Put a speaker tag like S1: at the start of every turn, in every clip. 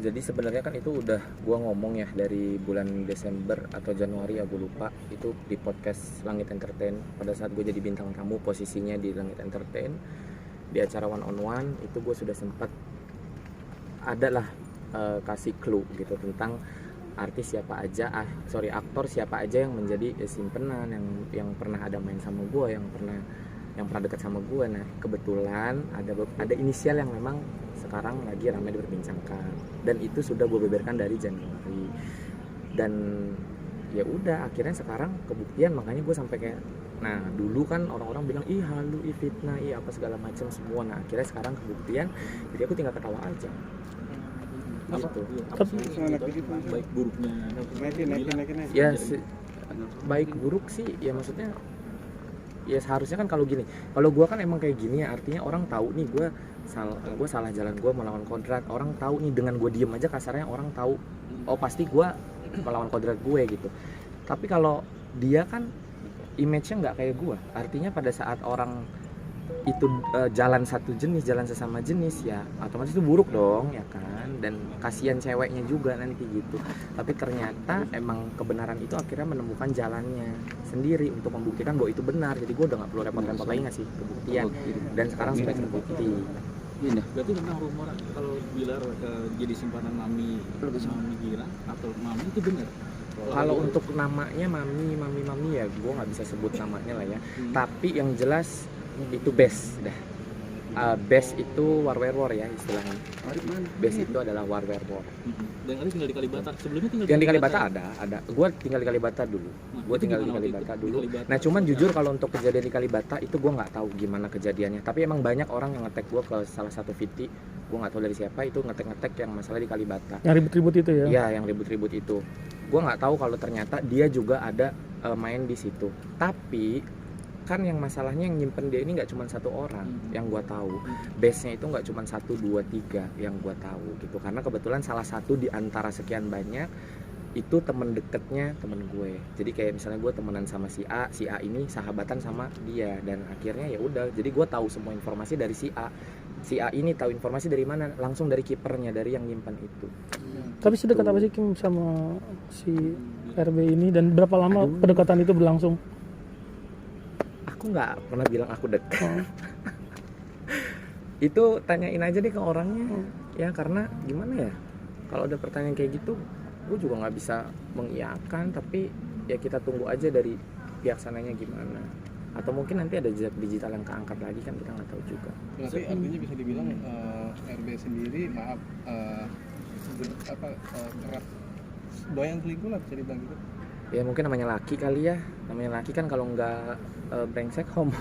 S1: Jadi sebenarnya kan itu udah gua ngomong ya dari bulan Desember atau Januari ya, gue lupa, itu di podcast Langit Entertain pada saat gue jadi bintang tamu posisinya di Langit Entertain di acara One on One. Itu gue sudah sempat adalah kasih clue gitu tentang artis siapa aja, aktor siapa aja yang menjadi simpenan, yang pernah ada main sama gue, yang pernah dekat sama gue. Nah kebetulan ada inisial yang memang sekarang lagi ramai diperbincangkan, dan itu sudah gue beberkan dari Januari. Dan ya udah akhirnya sekarang kebuktian, makanya gue sampai kayak, nah dulu kan orang-orang bilang ih halu, ih fitnah, ih apa segala macam semua. Nah akhirnya sekarang kebuktian, jadi aku tinggal ketawa aja gitu.
S2: Baik buruknya
S3: naikin.
S1: Ya baik buruk sih ya, maksudnya ya seharusnya kan kalau gini, kalau gue kan emang kayak gini ya, artinya orang tahu nih gue salah jalan, gue melawan kodrat. Orang tahu nih dengan gue diem aja kasarnya, orang tahu oh pasti gue melawan kodrat gue gitu. Tapi kalau dia kan image-nya nggak kayak gue, artinya pada saat orang itu jalan satu jenis, jalan sesama jenis, ya otomatis itu buruk dong ya kan, dan kasihan ceweknya juga nanti gitu. Tapi ternyata emang kebenaran itu akhirnya menemukan jalannya sendiri untuk membuktikan bahwa itu benar. Jadi gue udah nggak perlu repot-repot lagi ngasih pembuktian, dan sekarang sudah terbukti.
S2: Berarti tentang rumor kalau Bilar jadi simpanan Mami Gira atau Mami itu benar?
S1: Kalau untuk namanya Mami ya gue nggak bisa sebut namanya lah ya. Tapi yang jelas itu best dah. Best itu Warwerwar ya istilahnya. Best itu adalah Warwerwar.
S2: Dan Ali tinggal di Kalibata. Sebelumnya tinggal
S1: yang di Kalibata ada. Gue tinggal di Kalibata dulu. Nah cuman jujur kalau untuk kejadian di Kalibata itu gue nggak tahu gimana kejadiannya. Tapi emang banyak orang yang nge-tag gue ke salah satu VT. Gue nggak tahu dari siapa, itu nge-tag yang masalah di Kalibata.
S3: Yang ribut-ribut itu ya?
S1: Iya, yang ribut-ribut itu. Gue nggak tahu kalau ternyata dia juga ada main di situ. Tapi kan yang masalahnya yang nyimpen dia ini nggak cuma satu orang yang gue tahu. Base-nya itu nggak cuma 1, 2, 3 yang gue tahu gitu. Karena kebetulan salah satu di antara sekian banyak itu temen deketnya temen gue. Jadi kayak misalnya gue temenan sama si A ini sahabatan sama dia, dan akhirnya ya udah. Jadi gue tahu semua informasi dari si A ini tahu informasi dari mana, langsung dari kipernya, dari yang nyimpan itu.
S3: Tapi sedekat apa sih Kim sama si RB ini, dan berapa lama pendekatan itu berlangsung?
S1: Aku nggak pernah bilang aku dekat. Itu tanyain aja deh ke orangnya. Ya karena gimana ya, kalau ada pertanyaan kayak gitu gue juga nggak bisa mengiyakan. Tapi ya kita tunggu aja dari pihak sananya gimana, atau mungkin nanti ada jejak digital yang keangkat lagi, kan kita nggak tahu juga.
S4: Berarti artinya bisa dibilang RB sendiri kerap doyan selingkuh lah, bisa dibilang gitu.
S1: Ya mungkin namanya laki kali ya, namanya laki kan kalau nggak brengsek homo.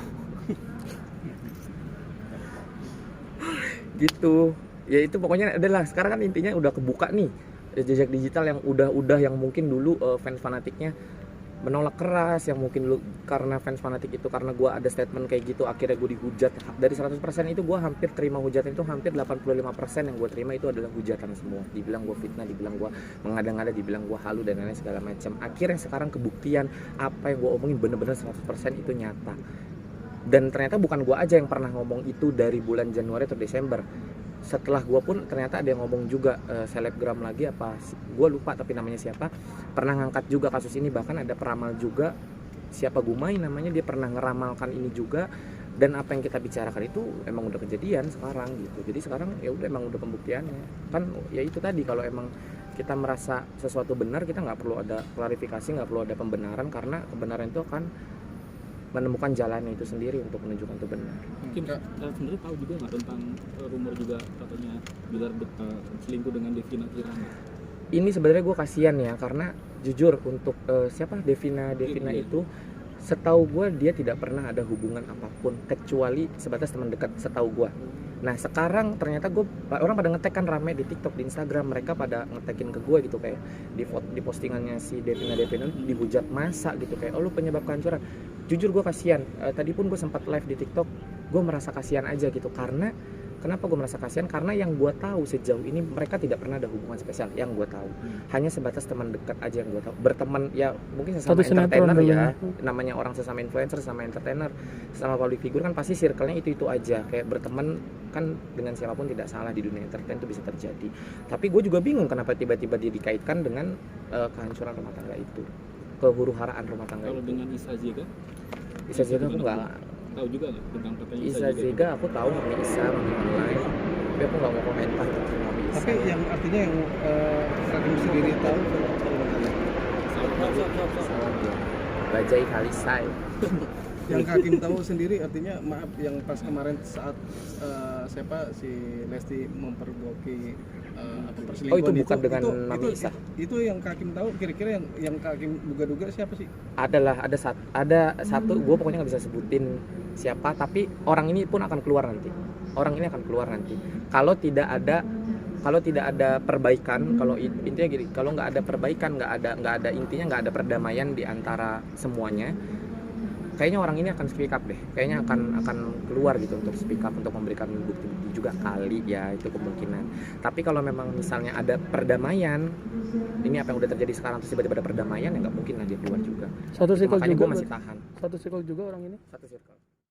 S1: Gitu ya, itu pokoknya adalah sekarang kan intinya udah kebuka nih jejak digital yang udah yang mungkin dulu fans fanatiknya menolak keras, yang mungkin dulu karena fans fanatik itu karena gue ada statement kayak gitu akhirnya gue dihujat. Dari 100% itu gue hampir terima hujatan itu, hampir 85% yang gue terima itu adalah hujatan semua. Dibilang gue fitnah, dibilang gue mengada-ngada, dibilang gue halu dan lain-lain segala macam. Akhirnya sekarang kebuktian apa yang gue omongin bener-bener 100% itu nyata. Dan ternyata bukan gue aja yang pernah ngomong itu dari bulan Januari atau Desember. Setelah gue pun ternyata ada yang ngomong juga, selebgram lagi apa gue lupa tapi namanya siapa, pernah ngangkat juga kasus ini. Bahkan ada peramal juga, siapa Gumai namanya, dia pernah ngeramalkan ini juga. Dan apa yang kita bicarakan itu emang udah kejadian sekarang gitu. Jadi sekarang ya udah emang udah pembuktiannya kan. Ya itu tadi, kalau emang kita merasa sesuatu benar, kita nggak perlu ada klarifikasi, nggak perlu ada pembenaran, karena kebenaran itu akan menemukan jalannya itu sendiri untuk menunjukkan itu benar.
S2: Kim sebenarnya tahu juga nggak tentang rumor juga katanya Bilar selingkuh dengan Devina Kirana?
S1: Ini sebenarnya gue kasihan ya, karena jujur untuk siapa Devina itu, setahu gue dia tidak pernah ada hubungan apapun kecuali sebatas teman dekat setahu gue. Nah sekarang ternyata orang pada nge-tag kan rame di TikTok, di Instagram, mereka pada nge-tagin ke gue gitu, kayak di postingannya si Devina dihujat masa gitu, kayak oh lu penyebab kehancuran. Jujur gue kasihan. Tadi pun gue sempat live di TikTok, gue merasa kasihan aja gitu, karena Kenapa gue merasa kasihan? Karena yang gue tahu sejauh ini mereka tidak pernah ada hubungan spesial. Yang gue tahu hanya sebatas teman dekat aja yang gue tahu. Berteman ya mungkin sesama
S3: Satu sinetron
S1: entertainer
S3: dulu
S1: ya.
S3: ya.
S1: Namanya orang sesama influencer, sesama entertainer, sesama public figure kan pasti circle-nya itu aja. Kayak berteman kan dengan siapapun tidak salah di dunia entertain itu bisa terjadi. Tapi gue juga bingung kenapa tiba-tiba dia dikaitkan dengan kehancuran rumah tangga itu, kehuru-haraan rumah tangga
S2: Kalau
S1: itu.
S2: dengan Isa Zega,
S1: Isa Zega aku nggak.
S2: tahu juga nggak tentang katanya
S1: Isa Zega aku tahu Mami Isa, Mami Online, tapi aku nggak mau komentar tentang Mami Isa.
S4: Tapi yang artinya yang Hakim sendiri tahu
S1: Salah dia. Bajai Kalisai.
S4: yang Hakim tahu sendiri artinya maaf yang pas kemarin saat siapa si Lesti mempergoki perselingkuhan
S1: Oh itu bukan dengan Mami
S4: itu,
S1: Isa.
S4: itu yang Hakim tahu kira-kira yang Hakim duga-duga siapa sih?
S1: Ada satu gue pokoknya nggak bisa sebutin siapa, tapi orang ini pun akan keluar nanti. Orang ini akan keluar nanti. Kalau tidak ada perbaikan, kalau intinya gini, kalau nggak ada perbaikan, nggak ada intinya nggak ada perdamaian di antara semuanya, kayaknya orang ini akan speak up deh. Kayaknya akan keluar gitu untuk speak up, untuk memberikan bukti-bukti juga kali ya, itu kemungkinan. Tapi kalau memang misalnya ada perdamaian, ini apa yang udah terjadi sekarang terus tiba-tiba ada perdamaian, ya nggak mungkin lah dia keluar juga.
S3: Satu circle
S1: Makanya
S3: juga.
S1: gue masih tahan.
S3: Satu circle juga orang ini.
S1: Satu circle.